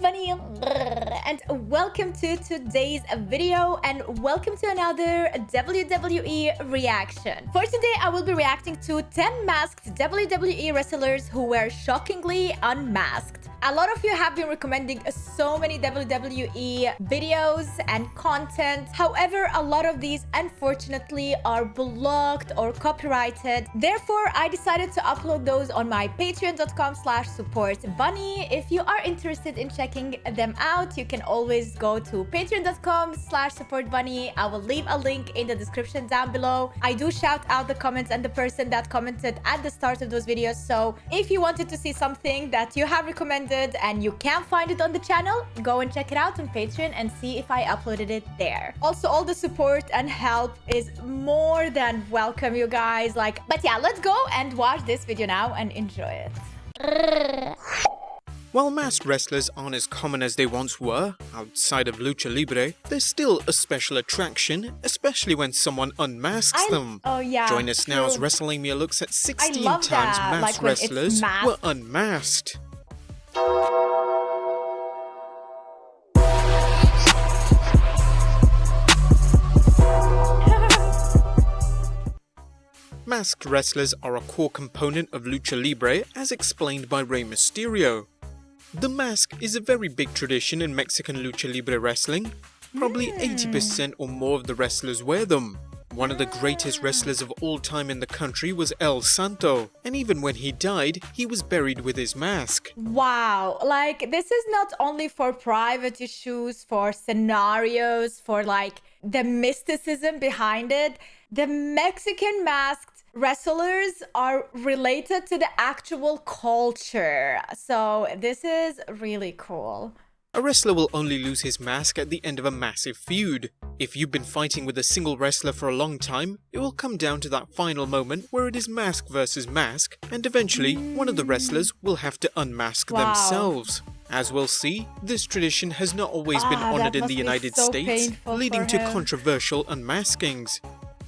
Bunny, and welcome to today's video, and welcome to another WWE reaction. For today, I will be reacting to 10 masked WWE wrestlers who were shockingly unmasked. A lot of you have been recommending so many WWE videos and content. However, a lot of these unfortunately are blocked or copyrighted. Therefore, I decided to upload those on my patreon.com/supportbunny. If you are interested in checking them out, you can always go to patreon.com/supportbunny. I will leave a link in the description down below. I do shout out the comments and the person that commented at the start of those videos. So if you wanted to see something that you have recommended and you can't find it on the channel, go and check it out on Patreon and see if I uploaded it there. Also, all the support and help is more than welcome, you guys. But yeah, let's go and watch this video now and enjoy it. While masked wrestlers aren't as common as they once were, outside of Lucha Libre, there's still a special attraction, especially when someone unmasks them. Oh yeah. Join us now as WrestleMania looks at 16 times masked wrestlers were unmasked. Masked wrestlers are a core component of Lucha Libre, as explained by Rey Mysterio. The mask is a very big tradition in Mexican Lucha Libre wrestling. Probably 80% or more of the wrestlers wear them. One of the greatest wrestlers of all time in the country was El Santo, and even when he died, he was buried with his mask. Wow, this is not only for private issues, for scenarios, for the mysticism behind it. The Mexican masked wrestlers are related to the actual culture. So this is really cool. A wrestler will only lose his mask at the end of a massive feud. If you've been fighting with a single wrestler for a long time, it will come down to that final moment where it is mask versus mask, and eventually one of the wrestlers will have to unmask themselves. As we'll see, this tradition has not always been honored in the United States, leading to controversial unmaskings.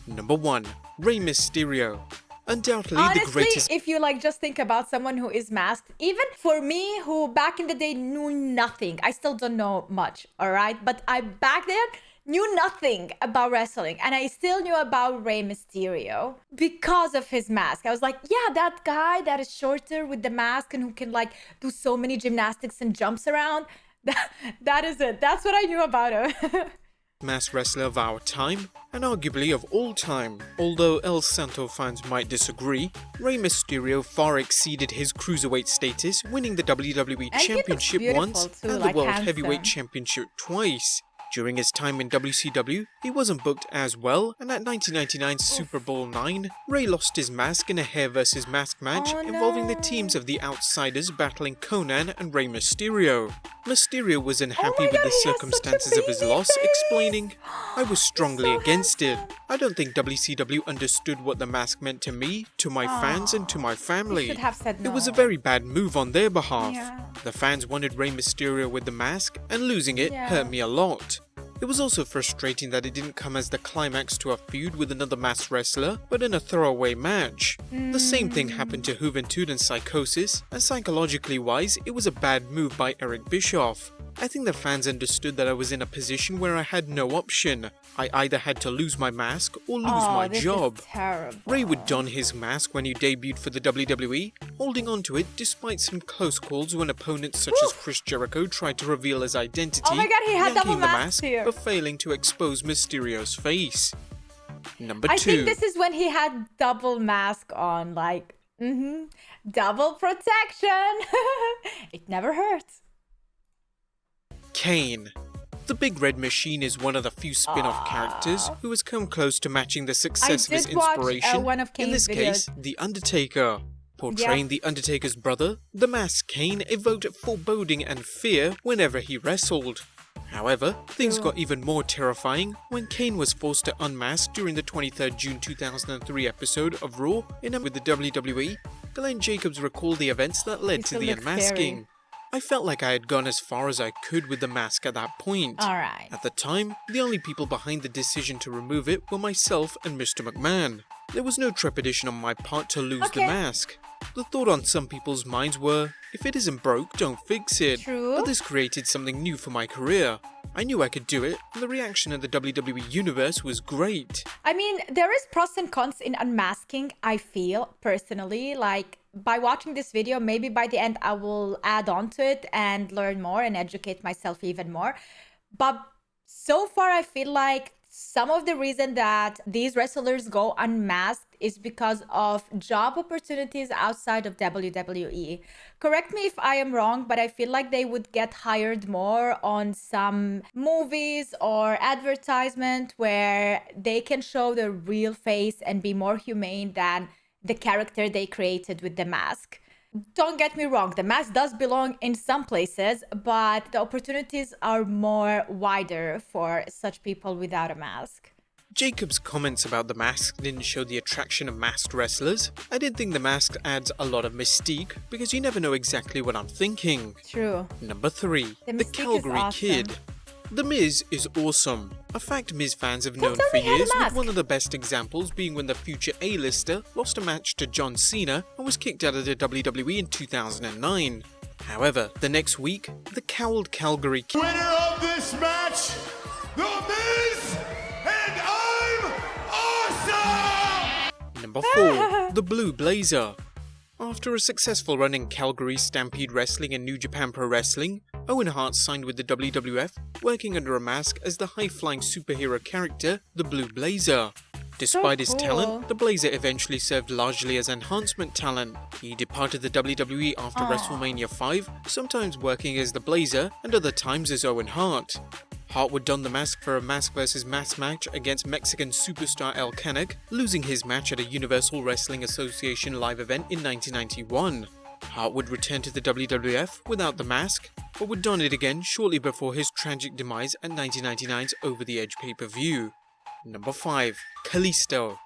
Number 1. Rey Mysterio. Undoubtedly Honestly, the greatest. If you just think about someone who is masked, even for me who back in the day knew nothing, I still don't know much, alright? But I back then knew nothing about wrestling, and I still knew about Rey Mysterio because of his mask. I was like, yeah, that guy that is shorter with the mask and who can do so many gymnastics and jumps around. That is it. That's what I knew about him. Masked wrestler of our time, and arguably of all time. Although El Santo fans might disagree, Rey Mysterio far exceeded his cruiserweight status, winning the WWE Championship once and the World Heavyweight Championship twice. During his time in WCW, he wasn't booked as well, and at 1999's Super Bowl IX, Rey lost his mask in a hair versus mask match involving the teams of the Outsiders battling Conan and Rey Mysterio. Mysterio was unhappy with the circumstances of his loss, explaining, "I was strongly against it. I don't think WCW understood what the mask meant to me, to my fans, and to my family. It was a very bad move on their behalf. The fans wanted Rey Mysterio with the mask, and losing it hurt me a lot. It was also frustrating that it didn't come as the climax to a feud with another masked wrestler, but in a throwaway match. The same thing happened to Juventud and Psychosis, and psychologically wise, it was a bad move by Eric Bischoff. I think the fans understood that I was in a position where I had no option. I either had to lose my mask or lose my job." Rey would don his mask when he debuted for the WWE, holding on to it despite some close calls when opponents such as Chris Jericho tried to reveal his identity, oh my god, he had double yanking the mask here, but failing to expose Mysterio's face. Number 2. I think this is when he had double mask on, double protection. It never hurts. Kane. The Big Red Machine is one of the few spin-off characters who has come close to matching the success of his inspiration, one of Kane's in this case, The Undertaker. Portraying The Undertaker's brother, the masked Kane evoked foreboding and fear whenever he wrestled. However, things got even more terrifying when Kane was forced to unmask during the 23rd June 2003 episode of Raw with the WWE. Glenn Jacobs recalled the events that led to the unmasking. Scary. I felt like I had gone as far as I could with the mask at that point. Alright. At the time, the only people behind the decision to remove it were myself and Mr. McMahon. There was no trepidation on my part to lose the mask. The thought on some people's minds were, if it isn't broke, don't fix it. True. But this created something new for my career. I knew I could do it, and the reaction in the WWE universe was great. I mean, there is pros and cons in unmasking, I feel, personally. Like, by watching this video, maybe by the end I will add on to it and learn more and educate myself even more. But so far, I feel like some of the reason that these wrestlers go unmasked is because of job opportunities outside of WWE. Correct me if I am wrong, but I feel like they would get hired more on some movies or advertisement where they can show their real face and be more humane than the character they created with the mask. Don't get me wrong, the mask does belong in some places, but the opportunities are more wider for such people without a mask. Jacob's comments about the mask didn't show the attraction of masked wrestlers. I didn't think the mask adds a lot of mystique because you never know exactly what I'm thinking. True. Number 3. The The mystique is Calgary awesome. Kid. The Miz is awesome. A fact Miz fans have known tell for me he had a years, with mask. one of the best examples being when the future A-lister lost a match to John Cena and was kicked out of the WWE in 2009. However, the next week, the cowled Calgary Kid Winner of this match, The Miz, and I'm awesome! Number 4. The Blue Blazer. After a successful run in Calgary Stampede Wrestling and New Japan Pro Wrestling, Owen Hart signed with the WWF, working under a mask as the high-flying superhero character, the Blue Blazer. Despite his cool. talent, the Blazer eventually served largely as enhancement talent. He departed the WWE after WrestleMania 5, sometimes working as the Blazer and other times as Owen Hart. Hart would don the mask for a mask vs. mask match against Mexican superstar El Canek, losing his match at a Universal Wrestling Association live event in 1991. Hart would return to the WWF without the mask, but would don it again shortly before his tragic demise at 1999's Over the Edge pay-per-view. Number 5. Kalisto.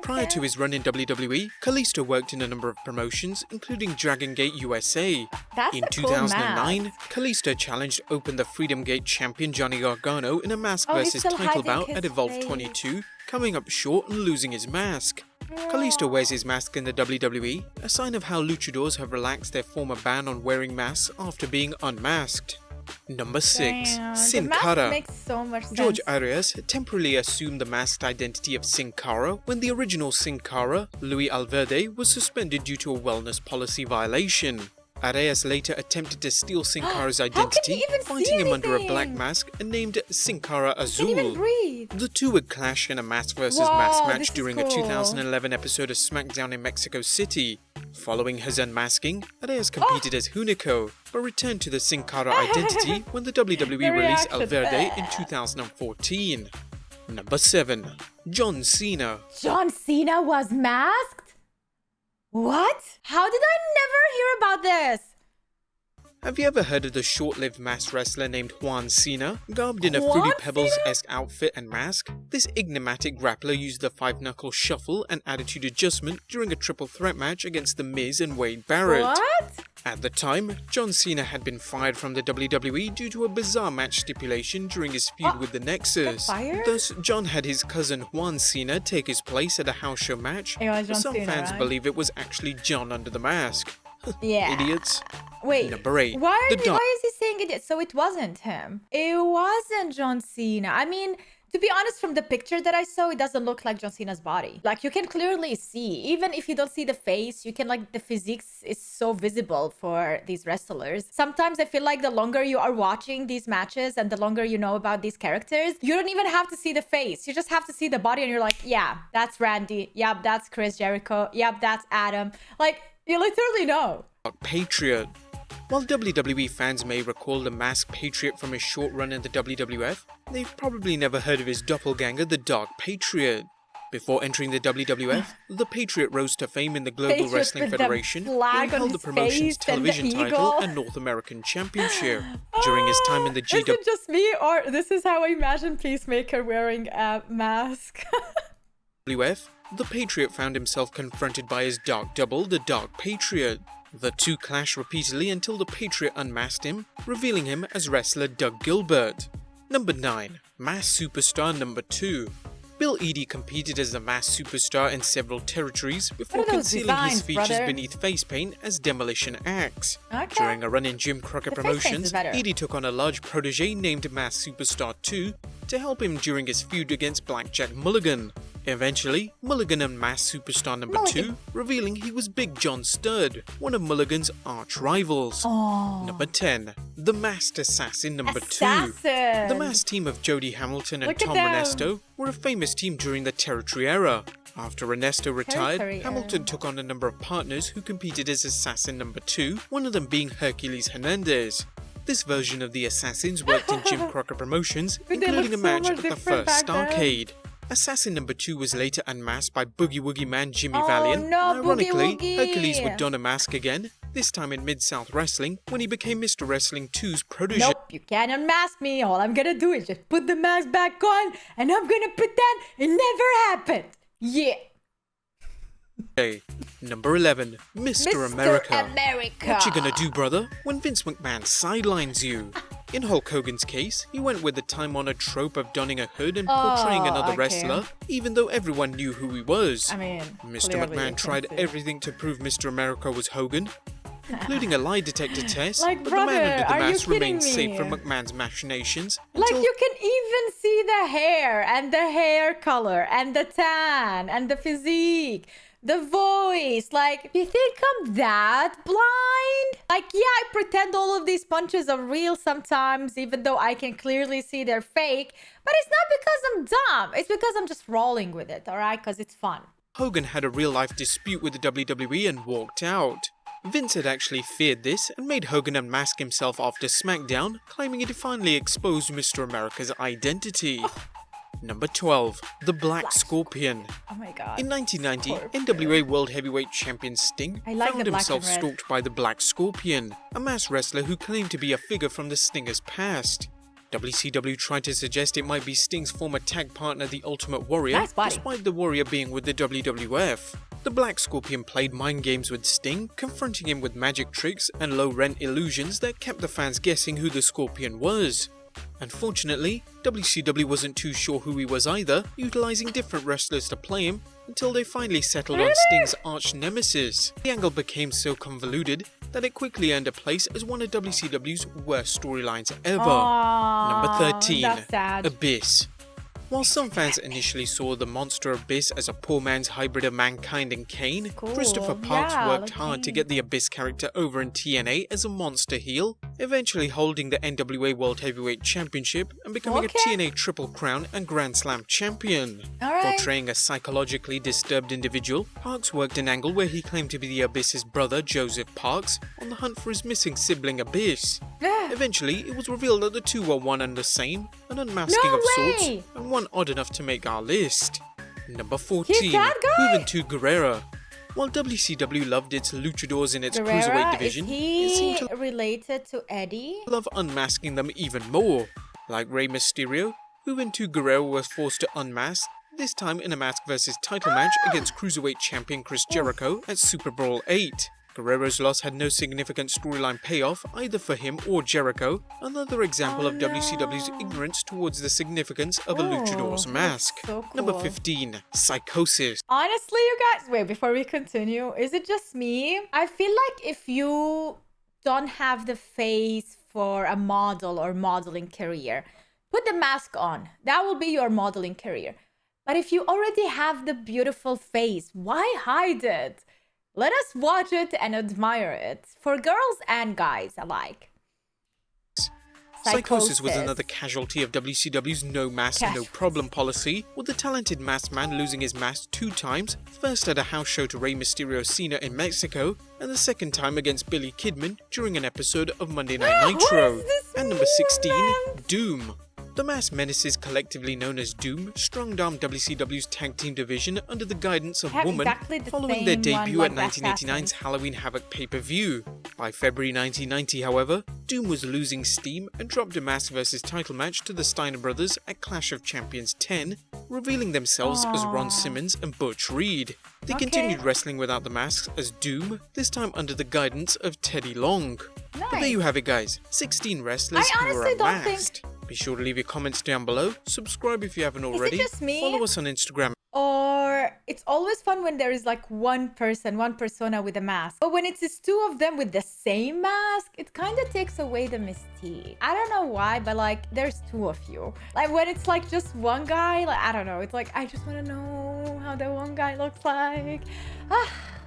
Prior to his run in WWE, Kalisto worked in a number of promotions, including Dragon Gate USA. That's In a cool 2009, mask. Kalisto challenged Open the Freedom Gate champion Johnny Gargano in a mask Oh, he's vs. still title hiding bout his at Evolve face. 22, coming up short and losing his mask. Kalisto wears his mask in the WWE, a sign of how luchadors have relaxed their former ban on wearing masks after being unmasked. Number 6. Damn, Sin the mask Cara. makes so much sense. George Arias temporarily assumed the masked identity of Sin Cara when the original Sin Cara, Luis Alverde, was suspended due to a wellness policy violation. Arias later attempted to steal Sin Cara's How can identity, he even see fighting him under a black anything? mask and named Sin Cara Can't even Azul. breathe. The two would clash in a mask vs. Whoa, mask this match is during cool. a 2011 episode of SmackDown in Mexico City. Following his unmasking, Arias competed as Hunico, but returned to the Sin Cara identity when the WWE The released reaction. Alverde in 2014. Number 7. John Cena. John Cena was masked? What? How did I never hear about this? Have you ever heard of the short-lived masked wrestler named Juan Cena? Garbed in a Juan Fruity Pebbles-esque outfit and mask, this enigmatic grappler used the 5-knuckle shuffle and attitude adjustment during a triple threat match against The Miz and Wade Barrett. What? At the time, John Cena had been fired from the WWE due to a bizarre match stipulation during his feud with the Nexus. fired? Thus, John had his cousin Juan Cena take his place at a house show match, It was but John some Cena, fans right? believe it was actually John under the mask. Yeah. Idiots. Wait. Number 8. Why The Dark. is he saying it? So it wasn't him. It wasn't John Cena. I mean, to be honest, from the picture that I saw, it doesn't look like John Cena's body. Like, you can clearly see, even if you don't see the face, you can, like, the physiques is so visible for these wrestlers. Sometimes I feel like the longer you are watching these matches and the longer you know about these characters, you don't even have to see the face. You just have to see the body and you're like, yeah, that's Randy. Yep, that's Chris Jericho. Yep, that's Adam. Like, you literally know. Patriot. While WWE fans may recall the masked Patriot from his short run in the WWF, they've probably never heard of his doppelganger, the Dark Patriot. Before entering the WWF, the Patriot rose to fame in the Global Patriot Wrestling with the Federation, where flag he on held the his promotion's face and the television title eagle. and North American Championship. During his time in the Is it GW just me, or this is how I imagine Peacemaker wearing a mask? WWF, the Patriot found himself confronted by his dark double, the Dark Patriot. The two clashed repeatedly until the Patriot unmasked him, revealing him as wrestler Doug Gilbert. Number 9. Mass Superstar Number 2. Bill Eadie competed as the masked superstar in several territories before What are those concealing his designs, features brother? beneath face paint as Demolition Axe. Okay. During a run in Jim Crockett The face paint is Promotions, better. Eadie took on a large protege named Masked Superstar 2 to help him during his feud against Blackjack Mulligan. Eventually, Mulligan unmasked Superstar number 2, revealing he was Big John Studd, one of Mulligan's arch rivals. Number 10, The Masked Assassin number 2. Assassin. The masked team of Jody Hamilton and Look at Tom them. Renesto were a famous team during the Territory era. After Renesto retired, Territory Hamilton era. took on a number of partners who competed as Assassin number 2, one of them being Hercules Hernandez. This version of the Assassins worked in Jim Crockett Promotions, But they including a look so match much at the different first back then. Starrcade. Assassin number 2 was later unmasked by Boogie Woogie Man Jimmy Oh, Valiant. no, and ironically, Boogie Woogie. Hercules would don a mask again, this time in Mid-South Wrestling, when he became Mr. Wrestling 2's protege. Nope, you can't unmask me. All I'm gonna do is just put the mask back on and I'm gonna pretend it never happened. Yeah. Number 11, Mr. America. America. What you gonna do, brother, when Vince McMahon sidelines you? In Hulk Hogan's case, he went with the time-honored trope of donning a hood and portraying another okay. wrestler, even though everyone knew who he was. I mean, Mr. clearly you McMahon can tried see. everything to prove Mr. America was Hogan, including a lie detector test, Like, but the man brother, under the are you mask remained kidding safe me? from McMahon's machinations Like, until you can even see the hair and the hair color and the tan and the physique, the voice. Like, you think I'm that blind? Like, yeah, I pretend all of these punches are real sometimes, even though I can clearly see they're fake. But it's not because I'm dumb. It's because I'm just rolling with it, all right? Because it's fun. Hogan had a real-life dispute with the WWE and walked out. Vince had actually feared this and made Hogan unmask himself after SmackDown, claiming it finally exposed Mr. America's identity. Number 12, The Black Scorpion. Oh my god. In 1990, Poor NWA World Heavyweight Champion Sting I like found the black himself and red. stalked by the Black Scorpion, a masked wrestler who claimed to be a figure from the Stinger's past. WCW tried to suggest it might be Sting's former tag partner, the Ultimate Warrior, Nice body. despite the Warrior being with the WWF. The Black Scorpion played mind games with Sting, confronting him with magic tricks and low-rent illusions that kept the fans guessing who the Scorpion was. Unfortunately, WCW wasn't too sure who he was either, utilizing different wrestlers to play him, until they finally settled on Sting's arch nemesis. The angle became so convoluted that it quickly earned a place as one of WCW's worst storylines ever. Number 13, that's sad. Abyss. While some fans initially saw the monster Abyss as a poor man's hybrid of Mankind and Kane, Cool. Christopher Parks Yeah, worked like hard to Kane. get the Abyss character over in TNA as a monster heel, eventually holding the NWA World Heavyweight Championship and becoming Okay. a TNA Triple Crown and Grand Slam champion. Alright. Portraying a psychologically disturbed individual, Parks worked an angle where he claimed to be the Abyss's brother, Joseph Parks, on the hunt for his missing sibling Abyss. Eventually, it was revealed that the two were one and the same, an unmasking No of sorts, way! and one odd enough to make our list. Number 14, that guy? Juventud Guerrera. While WCW loved its luchadors in its cruiserweight Guerrera, division, is it seemed he to related to Eddie? love unmasking them even more. Like Rey Mysterio, Juventud Guerrera was forced to unmask, this time in a mask versus title match against cruiserweight champion Chris Jericho at Super Bowl 8. Guerrero's loss had no significant storyline payoff either for him or Jericho, another example of WCW's ignorance towards the significance of a luchador's that's mask. so Number cool. 15, Psychosis. Honestly, you guys, wait, before we continue, is it just me? I feel like if you don't have the face for a model or modeling career, put the mask on. That will be your modeling career. But if you already have the beautiful face, why hide it? Let us watch it and admire it, for girls and guys alike. Psychosis was another casualty of WCW's no mask, no Casualty. problem policy, with the talented masked man losing his mask 2 times, first at a house show to Rey Mysterio Cena in Mexico, and the second time against Billy Kidman during an episode of Monday Night What Nitro. does this And number mean, 16, man? Doom. The masked menaces collectively known as Doom strong-armed WCW's tag team division under the guidance of Have Woman exactly the following their same one debut like at the 1989's Assassins. Halloween Havoc pay-per-view. By February 1990, however, Doom was losing steam and dropped a mask versus title match to the Steiner brothers at Clash of Champions 10, revealing themselves as Ron Simmons and Butch Reed. They Okay. continued wrestling without the masks as Doom, this time under the guidance of Teddy Long. But there Nice. you have it, guys. 16 wrestlers I who were honestly don't think unmasked. Be sure to leave your comments down below, subscribe if you haven't already, just me? follow us on Instagram. Or it's always fun when there is like one person, one persona with a mask. But when it's just two of them with the same mask, it kind of takes away the mystique. I don't know why, but like there's two of you. Like when it's like just one guy, like I don't know. It's like I just want to know how the one guy looks like.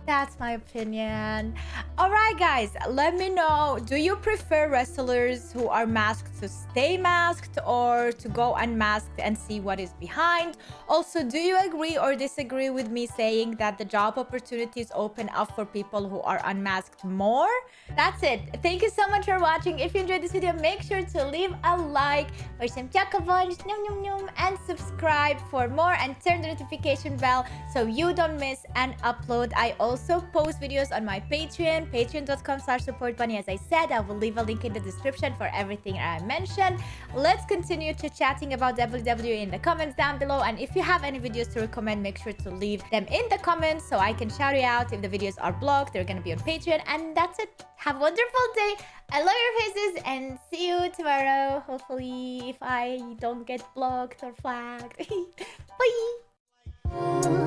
That's my opinion. All right, guys, let me know. Do you prefer wrestlers who are masked to stay masked or to go unmasked and see what is behind? Also, do you agree or disagree with me saying that the job opportunities open up for people who are unmasked more? That's it. Thank you so much for watching. If you enjoyed this video, make sure to leave a like for some chocobons, and subscribe for more and turn the notification bell so you don't miss an upload. I also post videos on my Patreon, patreon.com/supportbunny. As I said, I will leave a link in the description for everything I mentioned. Let's continue to chatting about WWE in the comments down below. And if you have any videos to recommend, make sure to leave them in the comments so I can shout you out. If the videos are blocked, they're going to be on Patreon. And that's it. Have a wonderful day. I love your faces and see you tomorrow. Hopefully, if I don't get blocked or flagged. Bye.